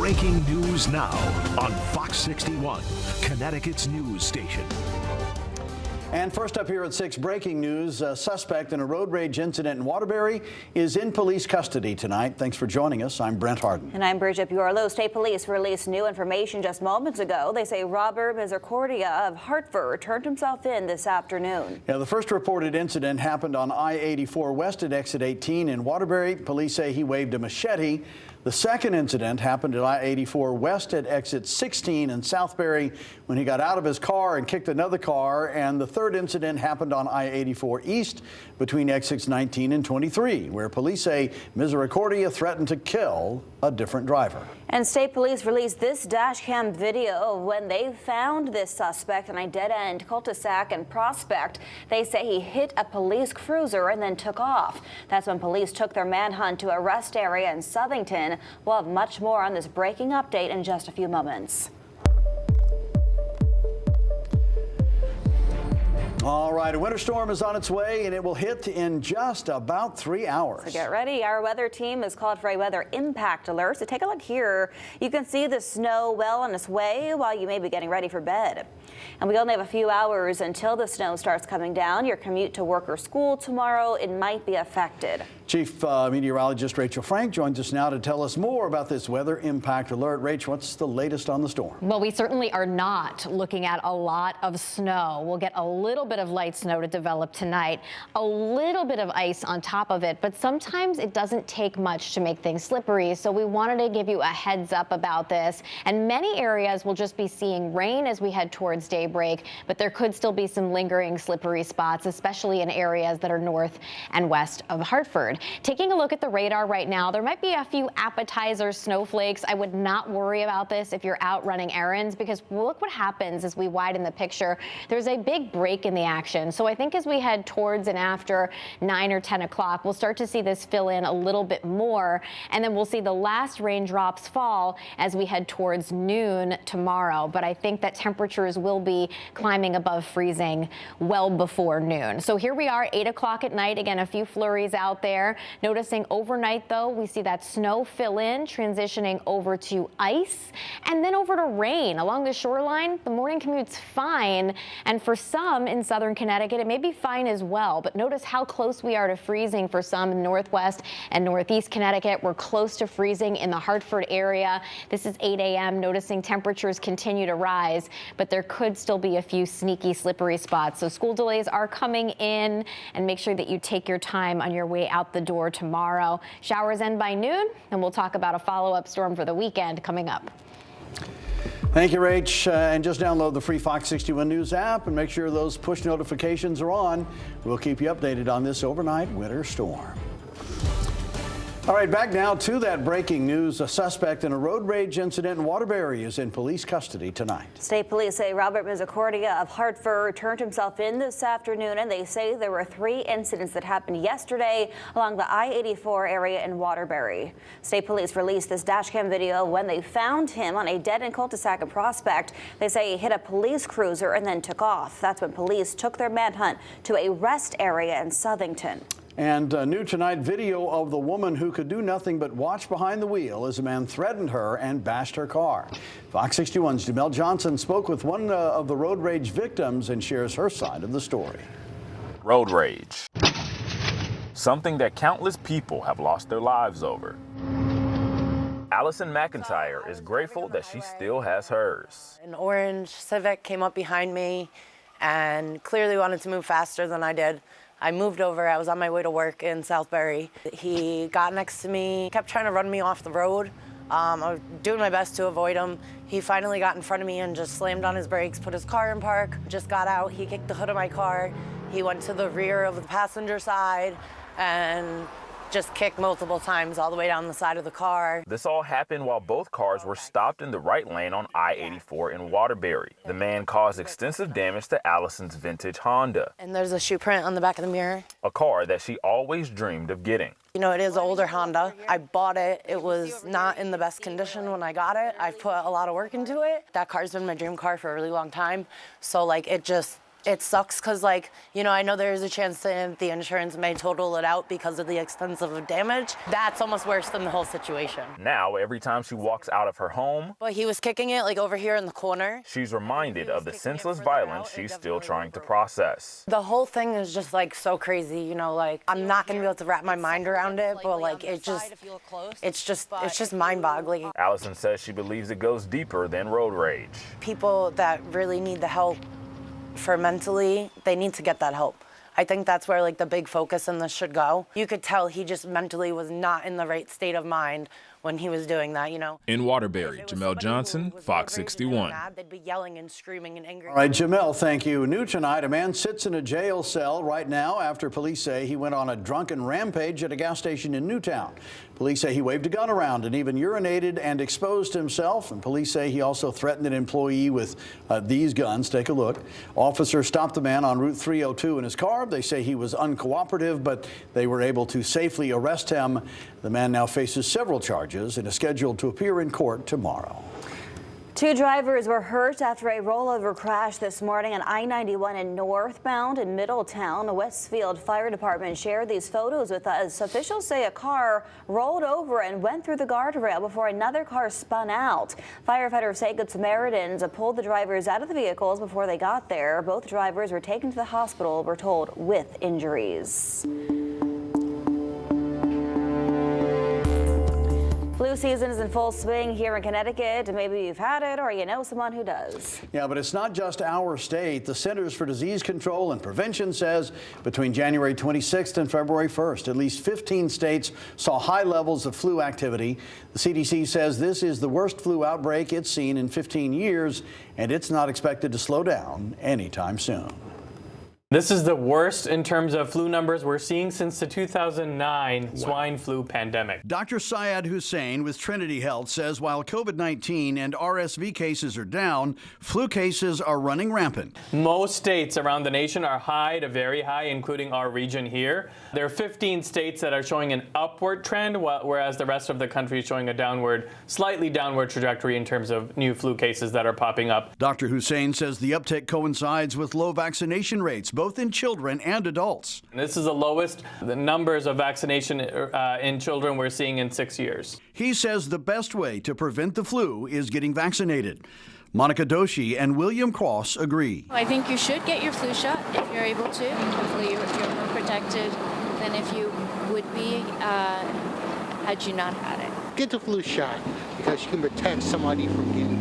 Breaking news now on Fox 61, Connecticut's news station. And first up here at 6, breaking news. A suspect in a road rage incident in Waterbury is in police custody tonight. Thanks for joining us. I'm Brent Harden. And I'm Bridget Buarlo. State Police released new information just moments ago. They say Robert Misericordia of Hartford turned himself in this afternoon. Yeah, the first reported incident happened on I-84 west at exit 18 in Waterbury. Police say he waved a machete. The second incident happened at I-84 west at exit 16 in Southbury when he got out of his car and kicked another car. And the third incident happened on I-84 east between exits 19 and 23, where police say Misericordia threatened to kill a different driver. And state police released this dash cam video of when they found this suspect in a dead-end cul-de-sac and Prospect. They say he hit a police cruiser and then took off. That's when police took their manhunt to a rest area in Southington. We'll have much more on this breaking update in just a few moments. All right, a winter storm is on its way, and it will hit in just about 3 hours. So get ready. Our weather team has called for a weather impact alert. So take a look here. You can see the snow well on its way while you may be getting ready for bed. And we only have a few hours until the snow starts coming down. Your commute to work or school tomorrow, it might be affected. Chief Meteorologist Rachel Frank joins us now to tell us more about this weather impact alert. Rach, what's the latest on the storm? Well, we certainly are not looking at a lot of snow. We'll get a little bit of light snow to develop tonight, a little bit of ice on top of it, but sometimes it doesn't take much to make things slippery. So we wanted to give you a heads up about this. And many areas will just be seeing rain as we head towards daybreak, but there could still be some lingering slippery spots, especially in areas that are north and west of Hartford. Taking a look at the radar right now, there might be a few appetizer snowflakes. I would not worry about this if you're out running errands, because look what happens as we widen the picture. There's a big break in the action. So I think as we head towards and after 9 or 10 o'clock, we'll start to see this fill in a little bit more. And then we'll see the last raindrops fall as we head towards noon tomorrow. But I think that temperatures will be climbing above freezing well before noon. So here we are, 8 o'clock at night. Again, a few flurries out there. Noticing overnight, though, we see that snow fill in, transitioning over to ice and then over to rain. Along the shoreline, the morning commute's fine. And for some in southern Connecticut, it may be fine as well. But notice how close we are to freezing for some in northwest and northeast Connecticut. We're close to freezing in the Hartford area. This is 8 a.m. Noticing temperatures continue to rise, but there could still be a few sneaky, slippery spots. So school delays are coming in, and make sure that you take your time on your way out the door tomorrow. Showers end by noon, and we'll talk about a follow-up storm for the weekend coming up. Thank you, Rach. And just download the free Fox 61 News app and make sure those push notifications are on. We'll keep you updated on this overnight winter storm. All right, back now to that breaking news. A suspect in a road rage incident in Waterbury is in police custody tonight. State police say Robert Misericordia of Hartford turned himself in this afternoon, and they say there were 3 incidents that happened yesterday along the I-84 area in Waterbury. State police released this dashcam video when they found him on a dead-end cul-de-sac in Prospect. They say he hit a police cruiser and then took off. That's when police took their manhunt to a rest area in Southington. And new tonight, video of the woman who could do nothing but watch behind the wheel as a man threatened her and bashed her car. Fox 61's Jamel Johnson spoke with one of the road rage victims and shares her side of the story. Road rage. Something that countless people have lost their lives over. Allison McIntyre is grateful that she still has hers. An orange Civic came up behind me and clearly wanted to move faster than I did. I moved over. I was on my way to work in Southbury. He got next to me, kept trying to run me off the road. I was doing my best to avoid him. He finally got in front of me and just slammed on his brakes, put his car in park, just got out. He kicked the hood of my car. He went to the rear of the passenger side and just kicked multiple times all the way down the side of the car. This all happened while both cars were stopped in the right lane on I-84 in Waterbury. The man caused extensive damage to Allison's vintage Honda. And there's a shoe print on the back of the mirror. A car that she always dreamed of getting. You know, it is an older Honda. I bought it. It was not in the best condition when I got it. I put a lot of work into it. That car's been my dream car for a really long time. So like it just It sucks because, like, you know, I know there's a chance that the insurance may total it out because of the extensive damage. That's almost worse than the whole situation. Now, every time she walks out of her home, But he was kicking it, like, over here in the corner. she's reminded of the senseless violence she's still trying to process. The whole thing is just, like, so crazy, you know, like, I'm not going to be able to wrap my mind around it, but, like, it's just mind-boggling. Allison says she believes it goes deeper than road rage. People that really need the help for mentally, they need to get that help. I think that's where, like, the big focus in this should go. You could tell he just mentally was not in the right state of mind when he was doing that, you know. In Waterbury, Jamel Johnson, Fox 61. They'd be yelling and screaming and angry. All right, Jamel, thank you. New tonight, a man sits in a jail cell right now after police say he went on a drunken rampage at a gas station in Newtown. Police say he waved a gun around and even urinated and exposed himself. And police say he also threatened an employee with these guns. Take a look. Officers stopped the man on Route 302 in his car. They say he was uncooperative, but they were able to safely arrest him. The man now faces several charges and is scheduled to appear in court tomorrow. 2 drivers were hurt after a rollover crash this morning on I-91 in northbound in Middletown. The Westfield Fire Department shared these photos with us. Officials say a car rolled over and went through the guardrail before another car spun out. Firefighters say Good Samaritans pulled the drivers out of the vehicles before they got there. Both drivers were taken to the hospital, we're told, with injuries. Flu season is in full swing here in Connecticut. Maybe you've had it or you know someone who does. Yeah, but it's not just our state. The Centers for Disease Control and Prevention says between January 26th and February 1st, at least 15 states saw high levels of flu activity. The CDC says this is the worst flu outbreak it's seen in 15 years, and it's not expected to slow down anytime soon. This is the worst in terms of flu numbers we're seeing since the 2009 swine flu pandemic. Dr. Syed Hussein with Trinity Health says while COVID-19 and RSV cases are down, flu cases are running rampant. Most states around the nation are high to very high, including our region here. There are 15 states that are showing an upward trend, whereas the rest of the country is showing a slightly downward trajectory in terms of new flu cases that are popping up. Dr. Hussein says the uptick coincides with low vaccination rates, both in children and adults. This is the lowest numbers of vaccination in children we're seeing in 6 years. He says the best way to prevent the flu is getting vaccinated. Monica Doshi and William Cross agree. I think you should get your flu shot if you're able to. Hopefully you're more protected than if you would be had you not had it. Get the flu shot because you can protect somebody from getting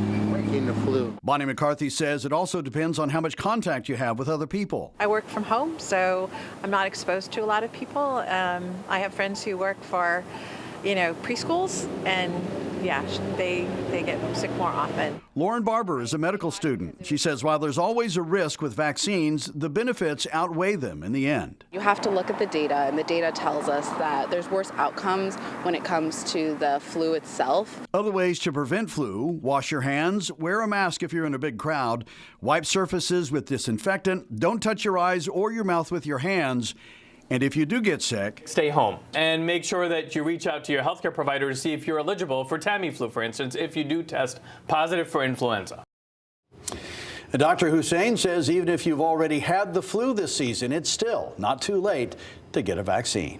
the flu. Bonnie McCarthy says it also depends on how much contact you have with other people. I work from home, so I'm not exposed to a lot of people. I have friends who work for, preschools, and yeah, they get sick more often. Lauren Barber is a medical student. She says while there's always a risk with vaccines, the benefits outweigh them in the end. You have to look at the data, and the data tells us that there's worse outcomes when it comes to the flu itself. Other ways to prevent flu: wash your hands, wear a mask if you're in a big crowd, wipe surfaces with disinfectant, don't touch your eyes or your mouth with your hands. And if you do get sick, stay home and make sure that you reach out to your healthcare provider to see if you're eligible for Tamiflu, for instance, if you do test positive for influenza. Dr. Hussein says even if you've already had the flu this season, it's still not too late to get a vaccine.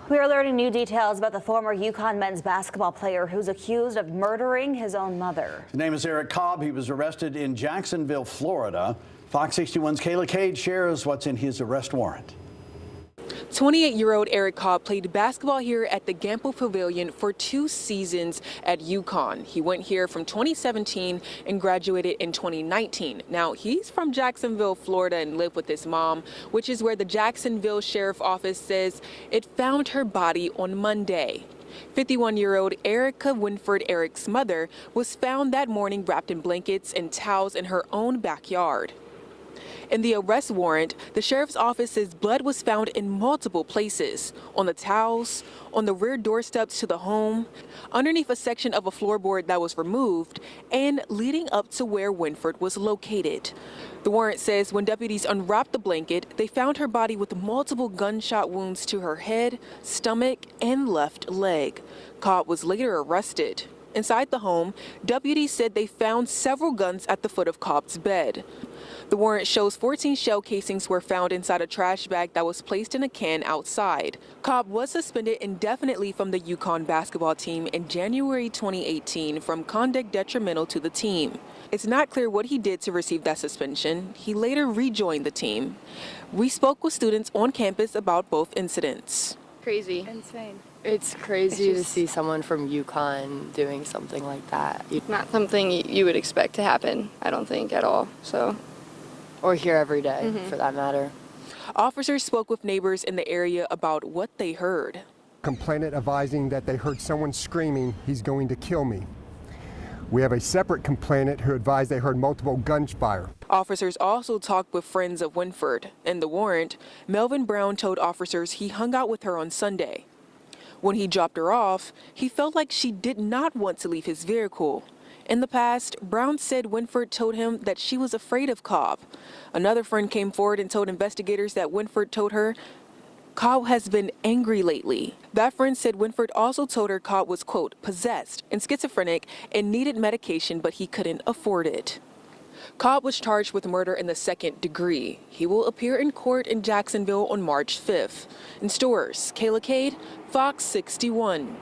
We are learning new details about the former UConn men's basketball player who's accused of murdering his own mother. His name is Eric Cobb. He was arrested in Jacksonville, Florida. Fox 61's Kayla Cage shares what's in his arrest warrant. 28-year-old Eric Cobb played basketball here at the Gamble Pavilion for 2 seasons at UConn. He went here from 2017 and graduated in 2019. Now, he's from Jacksonville, Florida, and lived with his mom, which is where the Jacksonville Sheriff Office says it found her body on Monday. 51-year-old Erica Winford Eric's mother was found that morning wrapped in blankets and towels in her own backyard. In the arrest warrant, the sheriff's office says blood was found in multiple places: on the towels, on the rear doorsteps to the home, underneath a section of a floorboard that was removed, and leading up to where Winford was located. The warrant says when deputies unwrapped the blanket, they found her body with multiple gunshot wounds to her head, stomach, and left leg. Cobb was later arrested. Inside the home, deputies said they found several guns at the foot of Cobb's bed. The warrant shows 14 shell casings were found inside a trash bag that was placed in a can outside. Cobb was suspended indefinitely from the UConn basketball team in January 2018 from conduct detrimental to the team. It's not clear what he did to receive that suspension. He later rejoined the team. We spoke with students on campus about both incidents. Crazy. Insane. It's crazy to see someone from UConn doing something like that. Not something you would expect to happen, I don't think, at all. So, or here every day, for that matter. Officers spoke with neighbors in the area about what they heard. Complainant advising that they heard someone screaming, "He's going to kill me." We have a separate complainant who advised they heard multiple gunfire. Officers also talked with friends of Winford. In the warrant, Melvin Brown told officers he hung out with her on Sunday. When he dropped her off, he felt like she did not want to leave his vehicle. In the past, Brown said Winford told him that she was afraid of Cobb. Another friend came forward and told investigators that Winford told her Cobb has been angry lately. That friend said Winford also told her Cobb was, quote, possessed and schizophrenic and needed medication, but he couldn't afford it. Cobb was charged with murder in the second degree. He will appear in court in Jacksonville on March 5th. In Stores, Kayla Cade, Fox 61.